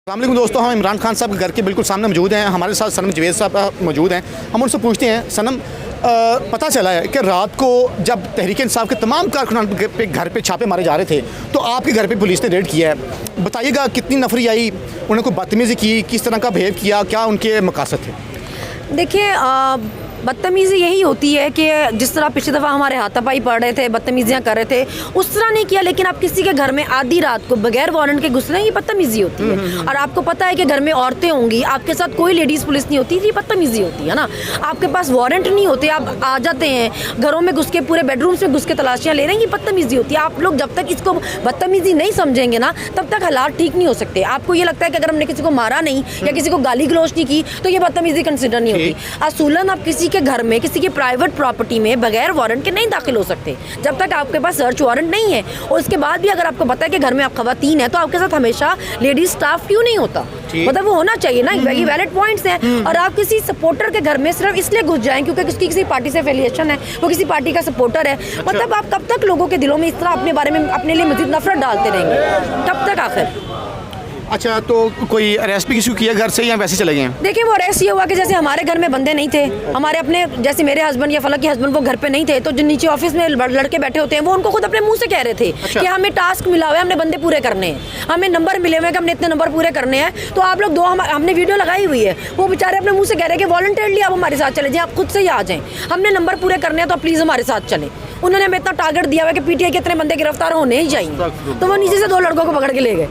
अस्सलाम दोस्तों, हम इमरान खान साहब के घर के बिल्कुल सामने मौजूद हैं। हमारे साथ सनम जवेद साहब मौजूद हैं। हम उनसे पूछते हैं, सनम पता चला है कि रात को जब तहरीक इंसाफ के तमाम कारकुनान पे घर पे छापे मारे जा रहे थे तो आपके घर पे पुलिस ने रेड किया है। बताइएगा कितनी नफरी आई, उन्होंने कोई बदतमीज़ी की, किस तरह का बिहेव किया, क्या उनके मकासद थे? देखिए, बदतमीज़ी यही होती है कि जिस तरह पिछली दफ़ा हमारे हाथापाई पड़ रहे थे, बदतमीज़ियाँ कर रहे थे, उस तरह नहीं किया। लेकिन आप किसी के घर में आधी रात को बगैर वारंट के घुस रहे हैं, ये बदतमीज़ी होती है। और आपको पता है कि घर में औरतें होंगी, आपके साथ कोई लेडीज़ पुलिस नहीं होती, ये बदतमीज़ी होती है ना। आपके पास वारंट नहीं होते, आप आ जाते हैं घरों में घुस के, पूरे बेडरूम्स में घुस के तलाशियाँ ले रहे हैं, ये बदतमीज़ी होती है। आप लोग जब तक इसको बदतमीज़ी नहीं समझेंगे ना, तब तक हालात ठीक नहीं हो सकते। आपको ये लगता है कि अगर हमने किसी को मारा नहीं या किसी को गाली गलौज नहीं की तो ये बदतमीज़ी कंसिडर नहीं होती। असूलन आप किसी के घर में, किसी की प्राइवेट प्रॉपर्टी में बगैर वारंट के नहीं दाखिल हो सकते जब तक आपके पास सर्च वारंट नहीं है। और उसके बाद भी अगर आपको पता है कि घर में आप खवातीन है तो आपके साथ हमेशा लेडीज स्टाफ क्यों नहीं होता? मतलब वो होना चाहिए ना, ये वैलिड पॉइंट्स हैं। और आप किसी सपोर्टर के घर में सिर्फ इसलिए घुस जाएं क्योंकि उसकी किसी पार्टी से एफिलिएशन है, वो किसी पार्टी का सपोर्टर है, मतलब आप कब तक लोगों के दिलों में इस तरह अपने बारे में, अपने लिए मजीद नफरत डालते रहेंगे? कब तक आखिर? अच्छा, तो कोई अरेस्ट भी किसी को किया घर से या वैसे चले गए? देखिए, वो अरेस्ट ये हुआ कि जैसे हमारे घर में बंदे नहीं थे, हमारे अपने, जैसे मेरे हस्बैंड या फला के हस्बैंड वो घर पे नहीं थे, तो जो नीचे ऑफिस में लड़के बैठे होते हैं वो उनको खुद अपने मुंह से कह रहे थे कि हमें टास्क मिला हुआ है, हमने बंदे पूरे करने हैं, हमें नंबर मिले हुए हैं कि हमने इतने नंबर पूरे करने हैं। तो आप लोग हमने वीडियो लगाई हुई है, वो बेचारे अपने मुँह से कह रहे हैं कि वॉलंटियरली आप हमारे साथ चले जाएं, आप खुद से ही आ जाएं, हमने नंबर पूरे करने हैं तो प्लीज़ हमारे साथ चले। उन्होंने हमें इतना टारगेट दिया हुआ कि पीटीआई के इतने बंदे गिरफ्तार होने ही चाहिए, तो वो नीचे से 2 लड़कों को पकड़ के ले गए।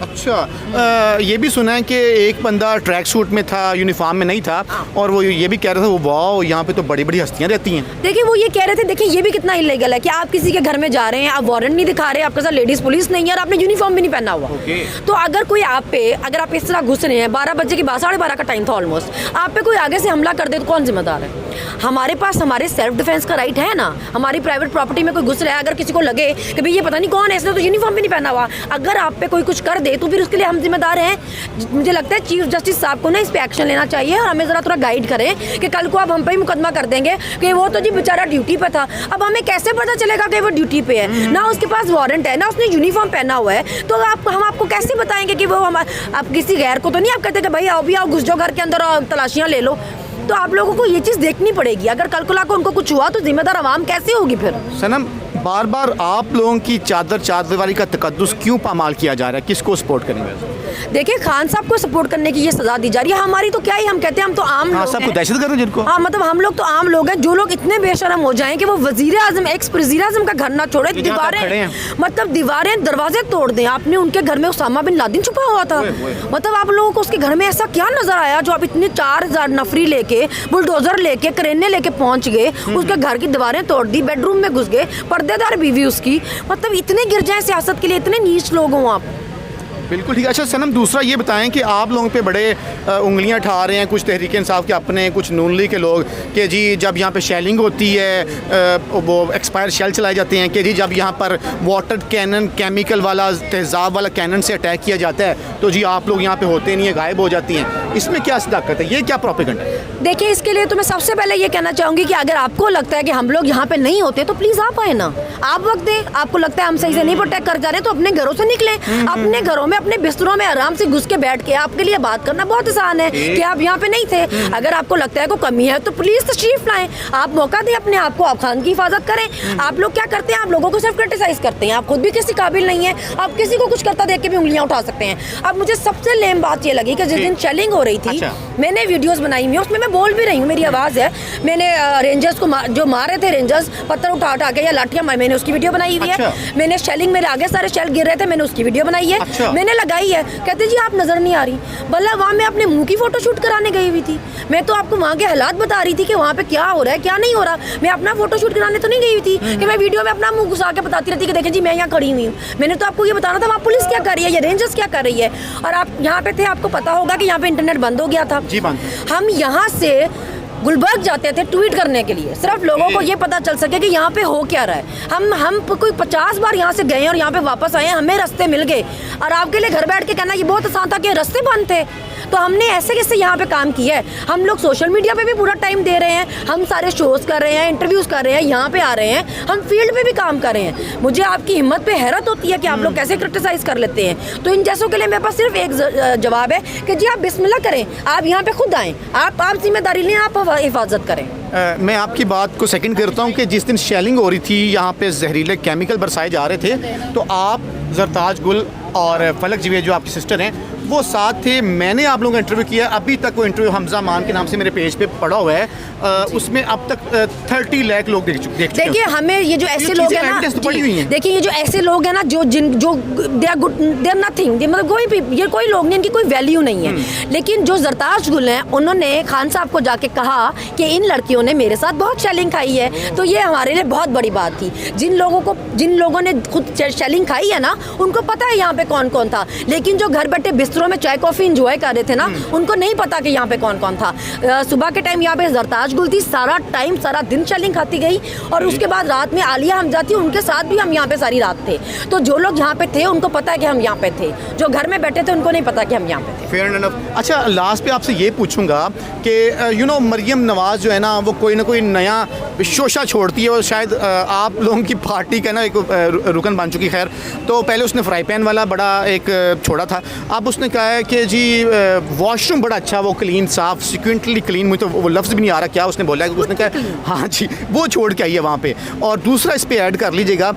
अच्छा, ये भी सुना है कि एक बंदा ट्रैक सूट में था, यूनिफॉर्म में नहीं था, और वो ये भी कह रहा था, वो वाह यहाँ पे तो बड़ी बड़ी हस्तियाँ रहती हैं। देखिए, वो ये कह रहे थे, देखिए ये भी कितना इलीगल है कि आप किसी के घर में जा रहे हैं, आप वारंट नहीं दिखा रहे, आपके साथ लेडीज पुलिस नहीं है और आपने यूनिफॉर्म भी नहीं पहना हुआ। तो अगर कोई आप पे, अगर आप इस तरह घुस रहे हैं, 12 बजे के बाद, 12:30 का टाइम था ऑलमोस्ट, आप पे कोई आगे से हमला कर दे तो कौन जिम्मेदार है? हमारे पास हमारे सेल्फ डिफेंस का राइट है ना। हमारी प्राइवेट प्रॉपर्टी में कोई घुस रहा है, अगर किसी को लगे कि भाई ये पता नहीं कौन है, इसने तो यूनिफॉर्म भी नहीं पहना हुआ, अगर आप पे कोई कुछ कर दे तो फिर उसके लिए हम जिम्मेदार हैं। मुझे लगता है चीफ जस्टिस साहब को ना इस पे एक्शन लेना चाहिए और हमें जरा थोड़ा गाइड करें कि कल को आप हम पे ही मुकदमा कर देंगे कि वो तो जी बेचारा ड्यूटी पे था। अब हमें कैसे पता चलेगा कि वो ड्यूटी पे है? ना उसके पास वारंट है, ना उसने यूनिफॉर्म पहना हुआ है, तो हम आपको कैसे बताएंगे कि वो आप किसी गैर को तो नहीं आप कहते कि भाई आओ भी आओ, घुस जाओ घर के अंदर और तलाशियाँ ले लो। तो आप लोगों को ये चीज़ देखनी पड़ेगी। अगर कल को लाकर उनको कुछ हुआ तो जिम्मेदार आवाम कैसे होगी फिर? सनम, बार बार आप लोगों की चारदीवारी का तकद्दुस क्यों पामाल किया जा रहा है? किसको सपोर्ट करेंगे? देखिए, खान साहब को सपोर्ट करने की ये सजा दी जा रही है। हमारी तो क्या ही, हम कहते हैं हम तो आम लोग हैं। दहशतगर्द जिनको, हाँ, मतलब हम लोग तो आम लोग हैं। जो लोग इतने बेशरम हो जाएं कि वो वजीर आजम, एक्स वजीर आजम का घर ना छोड़े, दीवारें, मतलब दीवारें दरवाजे तोड़ दें। आपने उनके घर में उसामा बिन लादेन छुपा हुआ था, मतलब आप लोगों को उसके घर में ऐसा क्या नजर आया जो आप इतने 4000 नफरी लेके, बुलडोजर लेके, क्रेने लेके पहुंच गए, उसके घर की दीवारें तोड़ दी, बेडरूम में घुस गए, पर्देदार बीवी उसकी, मतलब इतने गिर जाए सियासत के लिए, इतने नीच लोग हों आप। बिल्कुल ठीक है। अच्छा सनम, दूसरा ये बताएं कि आप लोगों पे बड़े उंगलियां ठा रहे हैं कुछ तहरीक इंसाफ के अपने, कुछ नून लीग के लोग, कि जी जब यहाँ पे शेलिंग होती है वो एक्सपायर शेल चलाए जाते हैं, कि जी जब यहाँ पर वाटर कैनन, केमिकल वाला, तेज़ाब वाला कैनन से अटैक किया जाता है तो जी आप लोग यहाँ पे होते नहीं है, गायब हो जाती हैं। इसमें क्या सदाकत है? ये क्या प्रोपेगेंडा है? देखिए, इसके लिए तो मैं सबसे पहले ये कहना चाहूँगी कि अगर आपको लगता है कि हम लोग यहाँ पे नहीं होते तो प्लीज़ आप आए ना, आप वक्त दें। आपको लगता है हम सही से नहीं प्रोटेक्ट कर जा रहे तो अपने घरों से निकलें, अपने घरों में, अपने बिस्तरों में आराम से घुस के बैठ के, आपके लिए बात करना बहुत आसान है कि आप यहाँ पे नहीं थे। अगर आपको लगता है कोई कमी है तो प्लीज तशरीफ लाएं, आप मौका दें अपने आप को, आप खान की हिफाजत करें। आप लोग क्या करते हैं? आप लोगों को सिर्फ क्रिटिसाइज करते हैं, आप खुद भी किसी काबिल नहीं है, आप किसी को कुछ करता देख के भी उंगलियां उठा सकते हैं। अब मुझे सबसे लेम बात ये लगी कि जिस दिन शेलिंग हो रही थी, मैंने वीडियोस बनाई हुई, उसमें मैं बोल भी रही हूँ, मेरी आवाज़ है, मैंने रेंजर्स को जो मारे थे, रेंजर्स पत्थर उठा उठा के या लाठियाँ, मैंने उसकी वीडियो बनाई हुई है। मैंने शेलिंग, मेरे आगे सारे शेल गिर रहे थे, मैंने उसकी वीडियो बनाई है, मैंने लगाई है। कहते जी आप नजर नहीं आ रही, भला वहाँ मैं अपने मुंह की फोटो शूट कराने गई हुई थी, मैं तो आपको वहाँ के हालात बता रही थी कि वहाँ पे क्या हो रहा है क्या नहीं हो रहा। मैं अपना फोटो शूट कराने तो नहीं गई हुई थी कि मैं वीडियो में अपना मुंह घुसा के बताती रहती कि देखें जी मैं यहाँ खड़ी हुई हूँ। मैंने तो आपको ये बताना था वहाँ पुलिस क्या कर रही है, ये रेंजर्स क्या कर रही है। और आप यहाँ पे थे, आपको पता होगा कि यहाँ पे इंटरनेट बंद हो गया था। हम यहाँ से गुलबर्ग जाते थे ट्वीट करने के लिए, सिर्फ लोगों को ये पता चल सके कि यहाँ पे हो क्या रहा है। हम कोई 50 बार यहाँ से गए और यहाँ पे वापस आए, हमें रास्ते मिल गए। और आपके लिए घर बैठ के कहना ये बहुत आसान था कि रास्ते बंद थे, तो हमने ऐसे कैसे यहाँ पे काम किया है। हम लोग सोशल मीडिया पे भी पूरा टाइम दे रहे हैं, हम सारे शोज़ कर रहे हैं, इंटरव्यूज़ कर रहे हैं, यहाँ पे आ रहे हैं, हम फील्ड पे भी काम कर रहे हैं। मुझे आपकी हिम्मत पे हैरत होती है कि आप लोग कैसे क्रिटिसाइज़ कर लेते हैं। तो इन जैसों के लिए मेरे पास सिर्फ एक जवाब है कि जी आप बिस्मिल्लाह करें, आप यहाँ पे खुद आएँ, आप जिम्मेदारी लें, आप हिफाजत करें। मैं आपकी बात को सेकंड करता हूँ कि जिस दिन शेलिंग हो रही थी, यहाँ पे जहरीले केमिकल बरसाए जा रहे थे, तो आप, जरताज गुल और फलक जवेद जो आपकी सिस्टर हैं वो साथ थे। मैंने आप लोगों का इंटरव्यू किया, अभी तक वो इंटरव्यू हमजा मान के नाम से मेरे पेज पे पड़ा हुआ है, उसमें अब तक 30 लाख लोग देख चुके हैं। देखिए हमें ये जो ऐसे लोग हैं ना, देखिए ये जो ऐसे लोग हैं ना जो दे आर नथिंग, मतलब कोई लोग नहीं, इनकी कोई वैल्यू नहीं है। लेकिन जो जरताज गुल हैं उन्होंने खान साहब को जाके कहा कि इन लड़कियों ने मेरे साथ बहुत शेलिंग खाई है, तो ये हमारे लिए बहुत बड़ी बात थी। जिन लोगों ने खुद शेलिंग खाई है ना, उनको पता है यहाँ पे कौन कौन था, लेकिन जो घर बैठे बिस्तरों में चाय कॉफी इंजॉय कर रहे थे ना, उनको नहीं पता कि यहाँ पे कौन कौन था। सुबह के टाइम यहाँ पे जरताज गुल थी, सारा दिन शेलिंग खाती गई, और उसके बाद रात में आलिया हमजा थी, उनके साथ भी हम यहाँ पे सारी रात थे। तो जो लोग यहाँ पे थे उनको पता है कि हम यहाँ पे थे, जो घर में बैठे थे उनको नहीं पता कि हम यहाँ पे थे। Fair enough. अच्छा, लास्ट पे आपसे ये पूछूंगा कि मरियम नवाज जो है ना, वो कोई ना कोई नया शोशा छोड़ती है, और शायद आप लोगों की पार्टी का ना एक रुकन बन चुकी। खैर, तो पहले उसने फ्राई पैन वाला बड़ा एक छोड़ा था, अब उसने कहा है कि जी वॉशरूम बड़ा अच्छा, वो क्लीन, साफ, सिक्वेंटली क्लीन, मुझे तो वो लफ्ज़ भी नहीं आ रहा क्या उसने बोला है, उसने कहा हाँ जी वो छोड़ के आई है वहाँ पे। और दूसरा इस पर ऐड कर लीजिएगा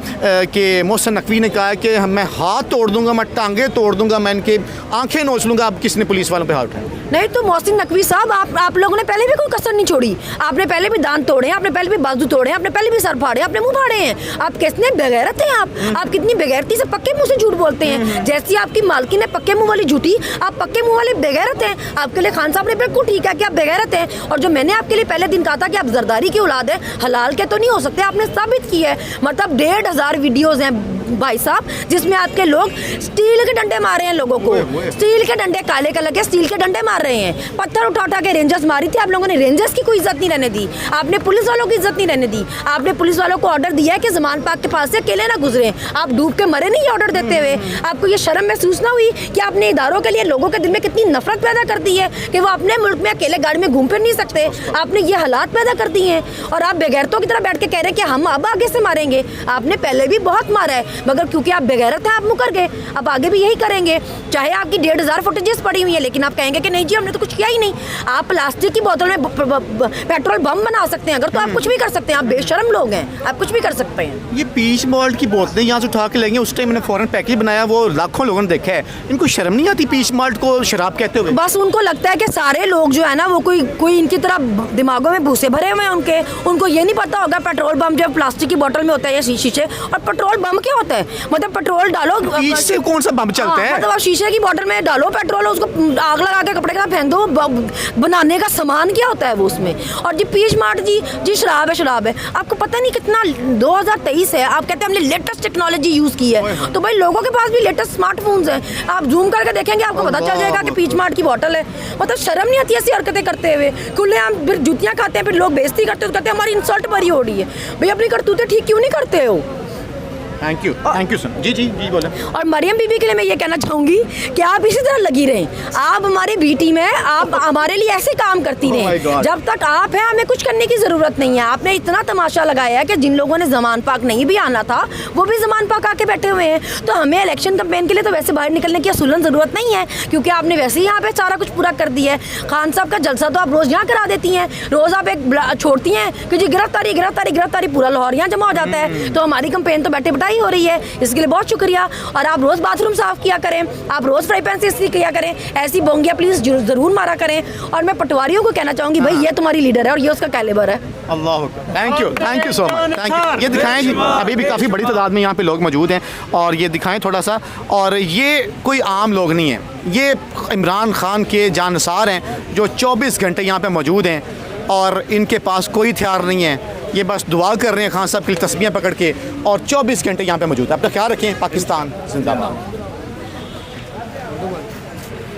कि मोहसिन नकवी ने कहा है कि मैं हाथ तोड़ दूंगा, मैं टांगे तोड़ दूंगा, मैं इनके आंखें नोच लूँगा, अब किसने पुलिस वालों पे हाथ उठाया। नहीं तो मोहसिन नकवी साहब, आप लोगों ने पहले भी कोई कसर नहीं छोड़ी, आपने पहले भी दांत तोड़े हैं, आपने पहले भी बाजू तोड़े हैं, आपने पहले भी सर फाड़े, आपने मुंह फाड़े हैं। आप कितने बेगैरत हैं आप कितनी बेगैरती से पक्के मुंह से झूठ बोलते हैं। जैसी आपकी मालकिन है पक्के मुंह वाली झूठी, आप पक्के मुंह वाले बेगैरत हैं। आपके लिए खान साहब ने बिल्कुल ठीक है कि आप बेगैरत हैं, और जो मैंने आपके लिए पहले दिन कहा था कि आप जरदारी की औलाद है, हलाल के तो नहीं हो सकते, आपने साबित किया है। मतलब 1,500 वीडियोज हैं भाई साहब, जिसमें आपके लोग स्टील के डंडे मार रहे हैं लोगों को, स्टील के डंडे, काले कलर के स्टील के डंडे मार रहे हैं, पत्थर उठा के रेंजर्स मारी थी। आप लोगों ने रेंजर्स की कोई इज्जत नहीं रहने दी, आपने पुलिस वालों की इज्जत नहीं रहने दी। आपने पुलिस वालों को ऑर्डर दिया है कि जमान पाक के पास से अकेले ना गुजरे, आप डूब के मरे नहीं ऑर्डर देते हुए। आपको ये शर्म महसूस ना हुई कि आपने इदारों के लिए लोगों के दिल में कितनी नफरत पैदा कर दी है कि वो अपने मुल्क में अकेले गाड़ी में घूम फिर नहीं सकते। आपने ये हालात पैदा कर दिए हैं, और आप बेगैरतों की तरह बैठ के कह रहे हैं कि हम अब आगे से मारेंगे। आपने पहले भी बहुत मारा है, मगर क्योंकि आप बेगैरत हैं आप मुकर गए। अब आगे भी यही करेंगे, चाहे आपकी 1,500 फुटेजेस पड़ी हुई है, लेकिन आप कहेंगे कि नहीं जी हमने तो कुछ किया ही नहीं। आप प्लास्टिक की बोतल में पेट्रोल बम बना सकते हैं अगर, तो आप कुछ भी कर सकते हैं। आप बेशर्म लोग हैं, आप कुछ भी कर सकते हैं। ये पीच मॉल्ट की बोतलें यहाँ से उठा के लेंगे, उस टाइम मैंने फॉरेन पैकेज बनाया, वो लाखों लोगों ने देखा है, इनको शर्म नहीं आती पीच मॉल्ट को शराब कहते हुए? बस उनको लगता है कि सारे लोग जो है ना वो कोई इनकी तरह दिमागों में भूसे भरे हुए हैं उनको ये नहीं पता होगा पेट्रोल बम जो प्लास्टिक की बोतल में होता है या शीशे, और पेट्रोल बम क्या होता है, मतलब पेट्रोल डालो, पीच से कौन सा बम चलता है? मतलब आप शीशे की बोतल में डालो पेट्रोल, उसको आग लगा के कपड़े के साथ फेंक दो, बनाने का सामान क्या होता है वो उसमें। और जी पीच मार्ट जी शराब है, आपको पता नहीं कितना 2023 है, आप कहते हैं हमने लेटेस्ट टेक्नोलॉजी यूज की है, तो भाई लोगों के पास भी लेटेस्ट स्मार्टफोन्स हैं, आप जूम करके देखेंगे आपको पता चल जाएगा कि पीच मार्ट की बोतल है। मतलब शर्म नहीं आती ऐसी हरकतें करते हुए, खुलेआम फिर जुतियां खाते हैं, फिर लोग बेइज्जती करते हैं, तो कहते हैं हमारी इंसल्ट भरी हो रही है। भाई अपनी करतूतें ठीक क्यों नहीं करते हो? Thank you sir. जी बोले। और मरियम बीबी के लिए मैं ये कहना चाहूँगी कि आप इसी तरह लगी रहें, आप हमारी बी टीम है, आप हमारे लिए ऐसे काम करती रहें। जब तक आप हैं हमें कुछ करने की ज़रूरत नहीं है। आपने इतना तमाशा लगाया है कि जिन लोगों ने ज़मान पाक नहीं भी आना था वो भी ज़मान पाक आके बैठे हुए हैं, तो हमें इलेक्शन कैंपेन के लिए तो वैसे बाहर निकलने की असूलन ज़रूरत नहीं है, क्योंकि आपने वैसे ही यहाँ पे सारा कुछ पूरा कर दिया है। खान साहब का जलसा तो आप रोज़ यहाँ करा देती हैं, रोज़ आप एक छोड़ती हैं कि जी गिरफ्तारी, पूरा लाहौर यहाँ जमा हो जाता है। तो हमारी कैंपेन तो बैठे बिठाई हो रही है, इसके लिए बहुत शुक्रिया। और आप रोज बाथरूम साफ किया करें, आप रोज फ्राई पैन से इस्त्री किया करें, ऐसी बोंगिया प्लीज जरूर मारा करें। और मैं पटवारियों को कहना चाहूंगी भाई ये तुम्हारी लीडर है और ये उसका कैलिबर है। Allah, thank you so much, thank you. ये दिखाएं कि अभी भी काफ़ी बड़ी तादाद में यहाँ पे लोग मौजूद हैं, और ये दिखाएं थोड़ा सा। और ये कोई आम लोग नहीं हैं, ये इमरान खान के जानसार हैं जो 24 घंटे यहाँ पे मौजूद हैं, और इनके पास कोई हथियार नहीं है। ये बस दुआ कर रहे हैं खान साहब की तस्बीहें पकड़ के, और 24 घंटे यहाँ पे मौजूद है। अपना ख्याल रखें। पाकिस्तान जिंदाबाद।